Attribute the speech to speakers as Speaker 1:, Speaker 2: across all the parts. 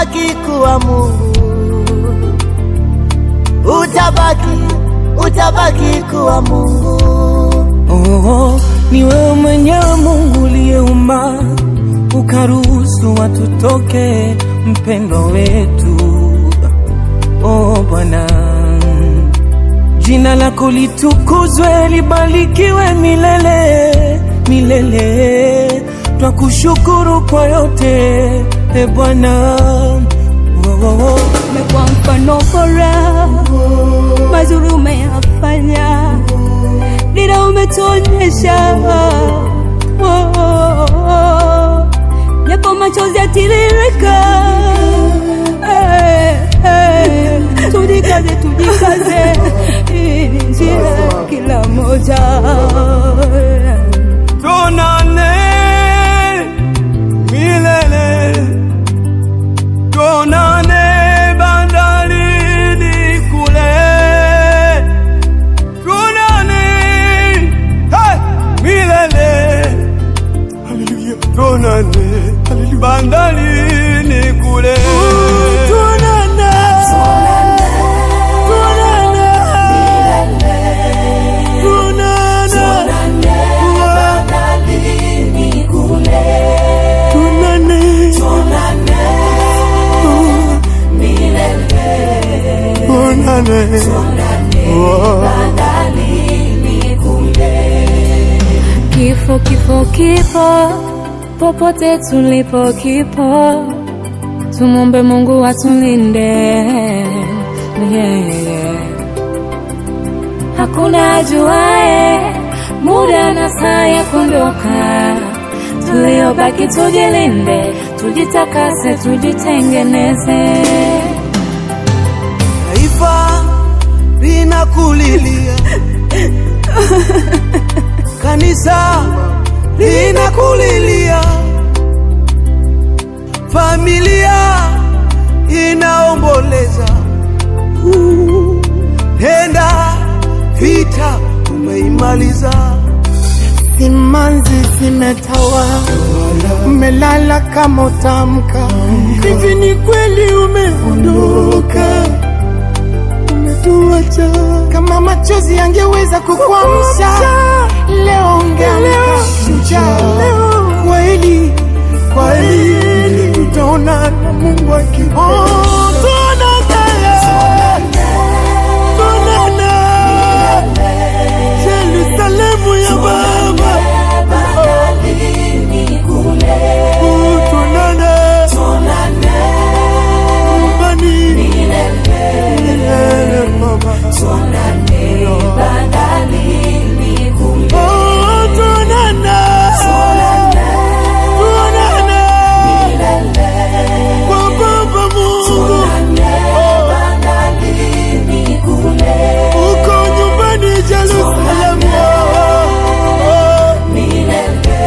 Speaker 1: utabaki kuwa Mungu, utabaki kuwa Mungu.
Speaker 2: Oh, ni wewe mwenyewe Mungu uliyeumba, ukaruhusu watu toke, mpendo wetu. Oh Bwana, jina lako litukuzwe, libarikiwe milele milele. Twakushukuru kwa yote, Bwana.
Speaker 3: Umekuwa mfano bora, mazuri umeyafanya, dira umetuonyesha. Japo machozi yatiririka, tujikaze, hii ni njia kila moja.
Speaker 2: Tuonane milele, tuonane bandarini kule, tuonane milele. Haleluya, tuonane bandarini kule, tuonane
Speaker 3: Kifo popote tulipo kipo, tumombe Mungu atulinde. Hakuna ajuae muda na saa ya kuondoka, tuliobaki tujilinde, tujitakase, tujitengeneze.
Speaker 1: Taifa linakulilia, kanisa linakulilia, familia inaomboleza. Nenda, vita umeimaliza.
Speaker 4: Simanzi zimetawa, umelala kama utamka. Hivi ni kweli umeondoka, umetuacha. Kama machozi yangeweza kukuamsha, leo ungeamka shujaa. Kweli tutaonana Mungu akipenda. Yerusalemu ya Baba, tuonane mbani milele Baba, tuonane bandarini kule, tuonane milele kwa Baba Mungu, tuonane bandarini kule, uko nyumbani Yerusalemu milele.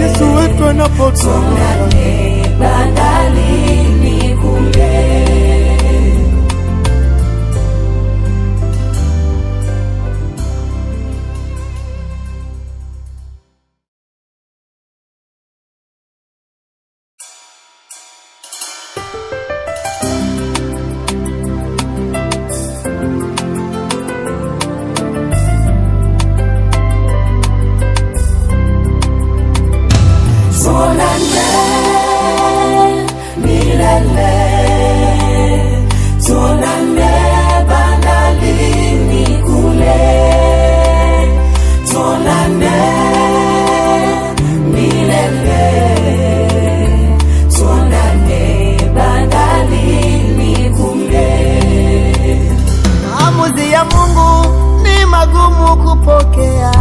Speaker 4: Yesu wetu anapotoka bandarini kule.
Speaker 1: Maamuzi ya Mungu ni magumu kupokea,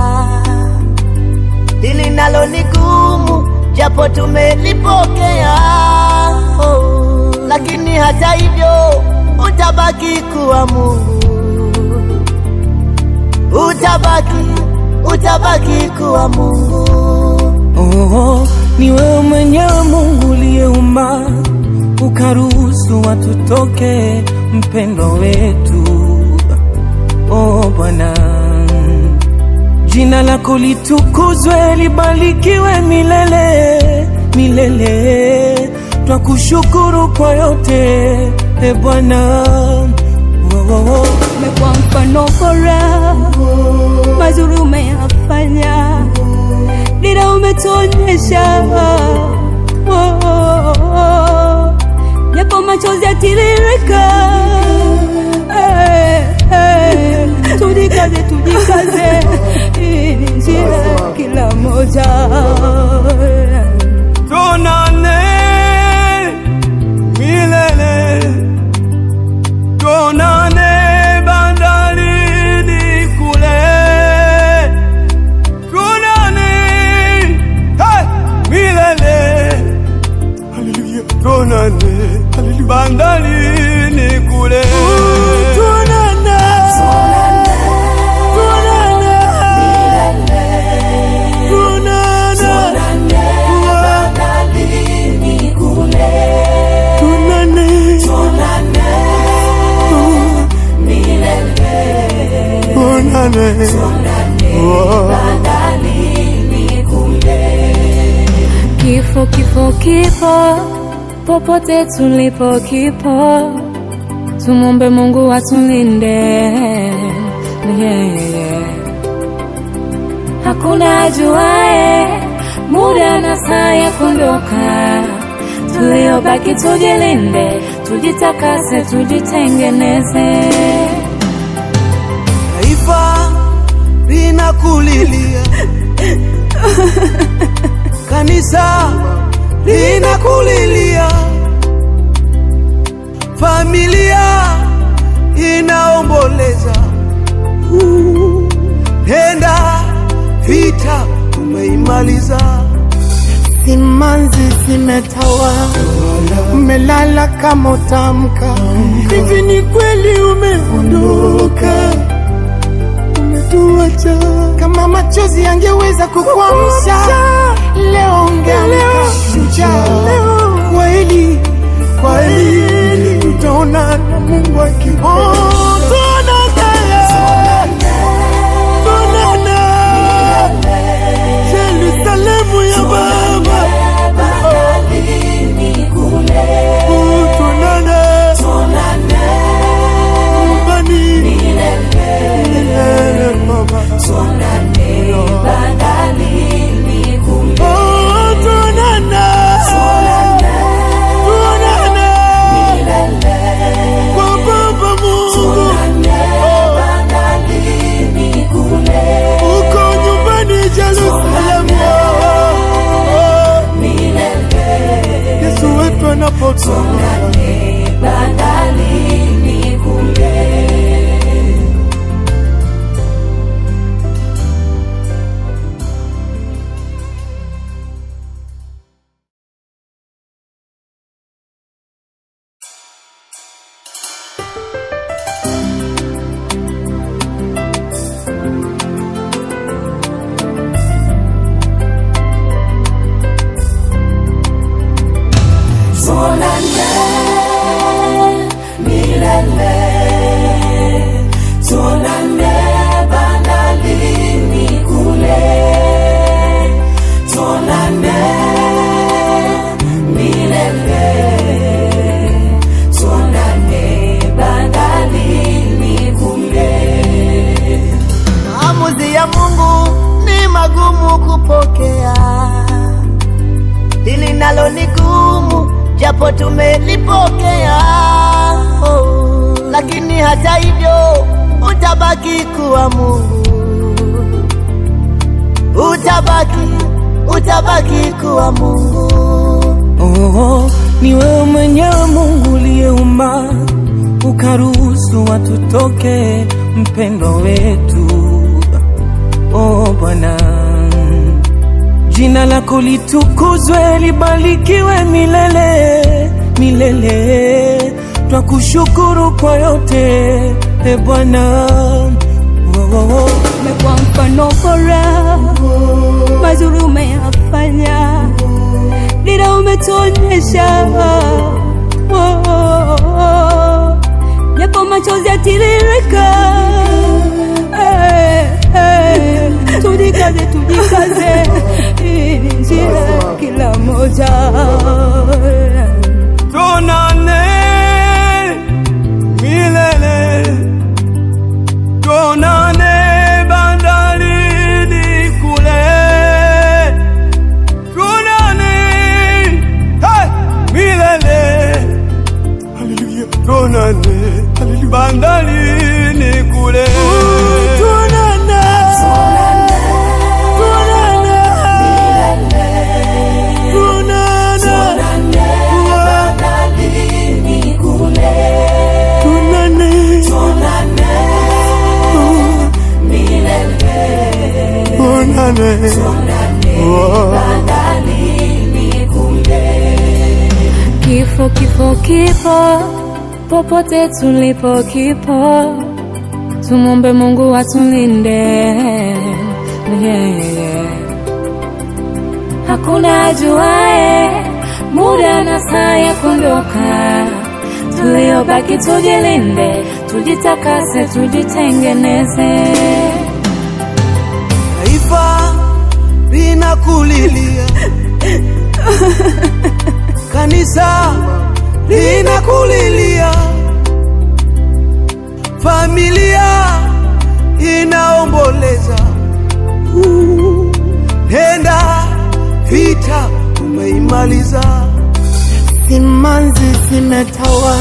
Speaker 1: hili nalo ni gumu japo tumelipokea. Lakini hata hivyo utabaki kuwa Mungu, utabaki kuwa Mungu.
Speaker 2: Oh, ni wewe mwenyewe Mungu uliyeumba, ukaruhusu watu toke, mpendo wetu. Oh Bwana, jina lako litukuzwe, libarikiwe milele milele. twakushukuru kwa yote Bwana.
Speaker 3: Umekuwa mfano bora, mazuri umeyafanya, dira umetuonyesha, japo machozi yatiririka, tujikaze, hii ni njia kila moja.
Speaker 2: Tuonane milele, tuonane bandarini kule, tuonane milele, haleluya, tuonane bandarini kule, tuonane
Speaker 3: Kifo, kifo, kifo, popote tulipo kipo, tumombe Mungu atulinde. Hakuna ajuaye muda na saa ya kuondoka, tuliobaki tujilinde, tujitakase, tujitengeneze.
Speaker 2: Taifa linakulilia, kanisa linakulilia, familia inaomboleza. Nenda, vita umeimaliza,
Speaker 1: Simanzi zimetawa, umelala kama utamka. Hivi ni kweli umeondoka, umetuacha. Kama machozi yangeweza kukuamsha, leo ungeamka shujaa. Kweli, kweli, tutaona na Mungu akipenda. Yerusalemu ya Baba,
Speaker 3: bandarini kule,
Speaker 1: tuonane nyumbani milele Baba,
Speaker 3: tuonane bandarini kule,
Speaker 1: tuonane milele kwa Baba Mungu,
Speaker 3: tuonane bandarini kule,
Speaker 1: uko nyumbani Yerusalemu
Speaker 3: milele,
Speaker 1: Yesu wetu anapotoka
Speaker 3: bandarini kule.
Speaker 1: Maamuzi ya Mungu ni magumu kupokea, hili nalo ni gumu japo tumelipokea. Lakini hata hivyo utabaki kuwa Mungu, utabaki kuwa Mungu.
Speaker 2: Ni wewe mwenyewe Mungu uliyeumba, ukaruhusu watu toke, mpendo wetu. Bwana, jina lako litukuzwe, libarikiwe milele milele. Twakushukuru kwa yote Bwana.
Speaker 3: Umekuwa mfano bora, mazuri umeyafanya, dira umetuonyesha, japo machozi yatiririka, tujikaze, hii ni njia kila moja.
Speaker 4: tuonane bandarini kule. Tuonane, tuonane, tuonane milele. Tuonane, bandarini kule. Tuonane, tuonane milele. Tuonane, bandarini kule.
Speaker 3: Kifo, kifo, kifo, popote tulipo kipo, tumombe Mungu atulinde. Hakuna ajuaye muda na saa ya kuondoka, tuliobaki tujilinde, tujitakase, tujitengeneze.
Speaker 2: Taifa linakulilia, kanisa linakulilia, familia inaomboleza. Nenda, vita umeimaliza. Simanzi zimetawa,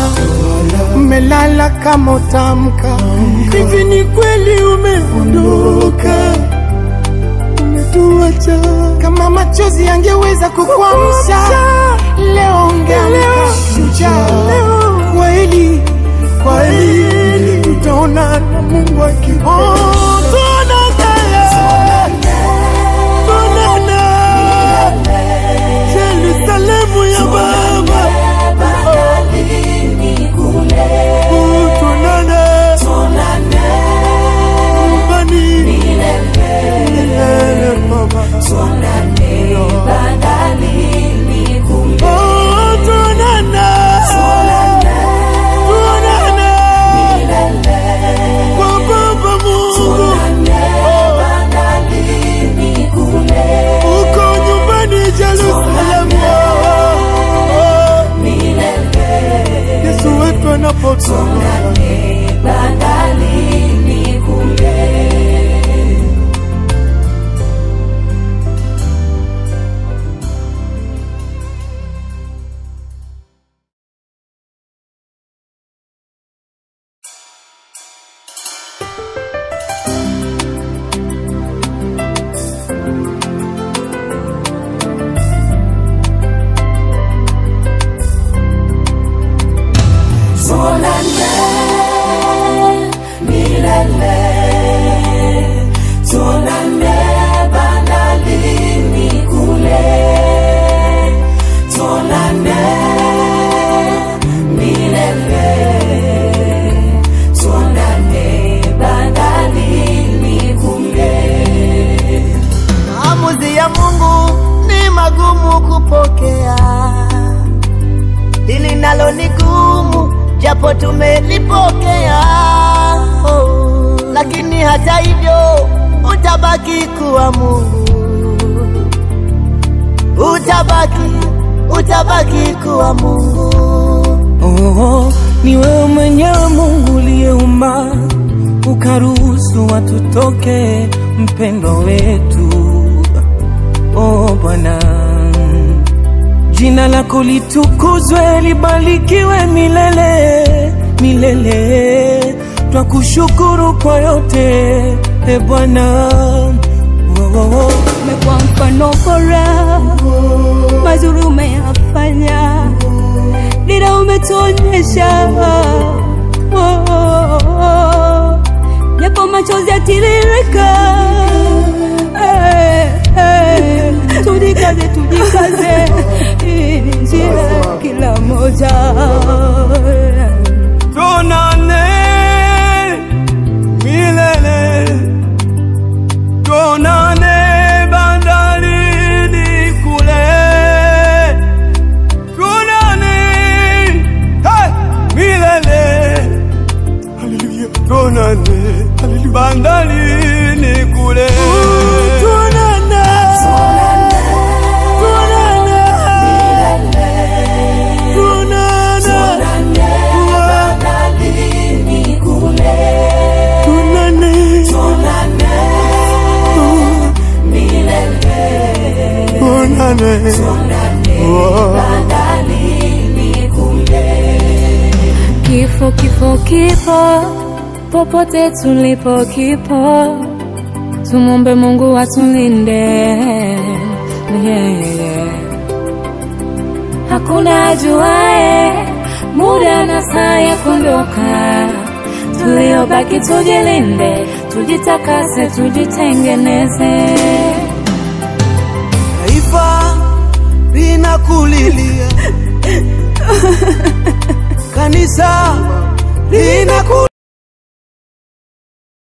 Speaker 2: umelala kama utamka. Hivi ni kweli umeondoka, umetuacha. Kama machozi yangeweza kukuamsha, leo ungeamka shujaa. Kweli, kweli tutaona na Mungu akiona. Yerusalemu ya Baba, bandarini kule. Tuonane, tuonane nyumbani milele Baba. Tuonane, bandarini kule. Tuonane, tuonane, tuonane milele kwa Baba Mungu. Tuonane, bandarini kule. Uko nyumbani Yerusalemu milele. Yesu wetu anapotoka, bandarini kule. Tuonane milele, tuonane bandarini kule. Tuonane milele, tuonane bandarini kule.
Speaker 1: Maamuzi ya Mungu ni magumu kupokea, hili nalo ni gumu japo tumelipokea. Lakini hata hivyo utabaki kuwa Mungu, utabaki kuwa Mungu.
Speaker 2: Ni wewe mwenyewe Mungu uliyeumba, ukaruhusu watu toke, mpendo wetu. Bwana, jina lako litukuzwe, libarikiwe milele milele. Twakushukuru kwa yote, Bwana.
Speaker 3: Umekuwa mfano bora, mazuri umeyafanya, dira umetuonyesha. Japo machozi yatiririka, tujikaze, tujikaze, hii ni njia kila moja.
Speaker 4: Tuonane milele, tuonane bandarini kule. Tuonane milele, haleluya. Tuonane bandarini kule. Tuonane, tuonane, tuonane milele. Tuonane, bandarini kule. Tuonane, tuonane milele. Tuonane, bandarini kule.
Speaker 3: Kifo, kifo, kipo popote tulipo, kipo. Tumombe Mungu atulinde, Hakuna ajuae muda na saa ya kuondoka. Tuliobaki tujilinde, tujitakase, tujitengeneze.
Speaker 1: Taifa linakulilia, kanisa linakulilia.